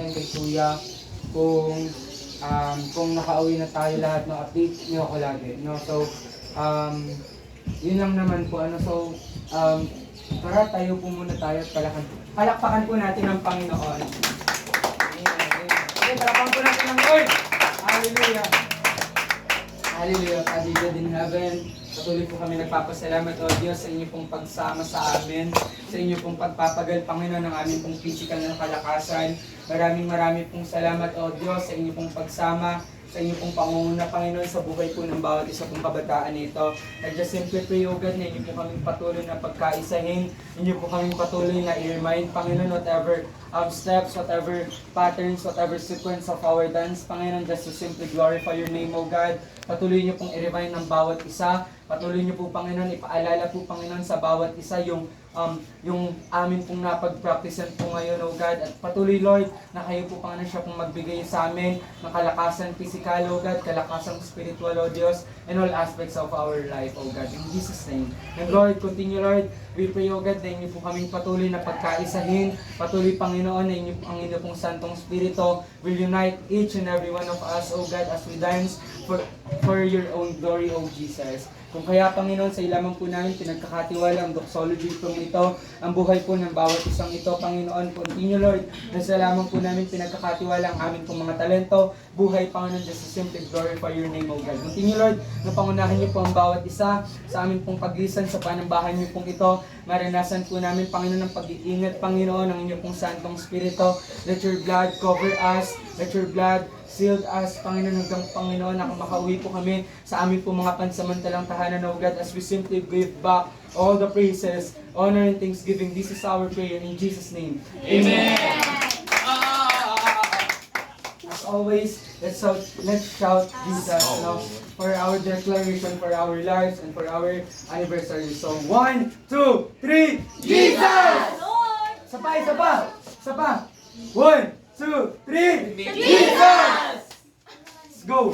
kay Kuya kung nakauwi na tayo lahat, no, update niyo ako lagi, no. So yun lang naman po, ano. So tara, tayo po muna tayo at palakpakan po natin ang Panginoon. Okay, palakpakan po natin ang Lord. Hallelujah. Hallelujah. Father God in heaven, patuloy po kami nagpapasalamat, O Diyos, sa inyo pong pagsama sa amin, sa inyo pong pagpapagal, Panginoon, ng aming pong physical na kalakasan. Maraming pong salamat, O Diyos, sa inyo pong pagsama, sa inyo pong pangunguna, Panginoon, sa buhay po ng bawat isa pong kabataan nito. I just simply pray, O God, na inyo po kaming patuloy na pagkaisahin, inyo po kaming patuloy na i-remind, Panginoon, whatever steps, whatever patterns, whatever sequence of our dance, Panginoon, just to simply glorify your name, O God. Patuloy niyo pong i-remind ng bawat isa. Patuloy niyo po, Panginoon, ipaalala po, Panginoon, sa bawat isa yung amin pong napag-practicean po ngayon, O God. At patuloy, Lord, na kayo po, Panginoon, siya pong magbigay sa amin ng kalakasan physical, O God, kalakasan spiritual, O Diyos, in all aspects of our life, O God. In Jesus' name. And Lord, continue, Lord, we pray, O God, na inyo po kaming patuloy na pagkaisahin. Patuloy, Panginoon, na ang inyo pong Santong Spirito will unite each and every one of us, O God, as we dance for your own glory, O Jesus. Kung kaya, Panginoon, sa ilaman po namin pinagkakatiwala ang doxology itong ito, ang buhay po ng bawat isang ito, Panginoon. Continue, Lord, na sa ilaman po namin pinagkakatiwala ang aming pong mga talento, buhay, Panginoon, just to simply glorify your name, O God. Continue, Lord, na pangunahan niyo po ang bawat isa sa aming pong paglisan sa panambahan niyo pong ito. Maranasan po namin, Panginoon, ang pag-iingat, Panginoon, ng inyong pong Santong Spirito. Let your blood cover us. Let your blood shield us, Panginoon, hanggang, Panginoon, na makauwi po kami sa aming po mga pansamantalang tahanan, O God, as we simply give back all the praises, honor, and thanksgiving. This is our prayer in Jesus' name. Amen. As always, let's shout Jesus, for our declaration, for our lives, and for our anniversary. So, 1, 2, 3, Jesus! Isa pa! 1, 2, 3, Jesus! Let's go!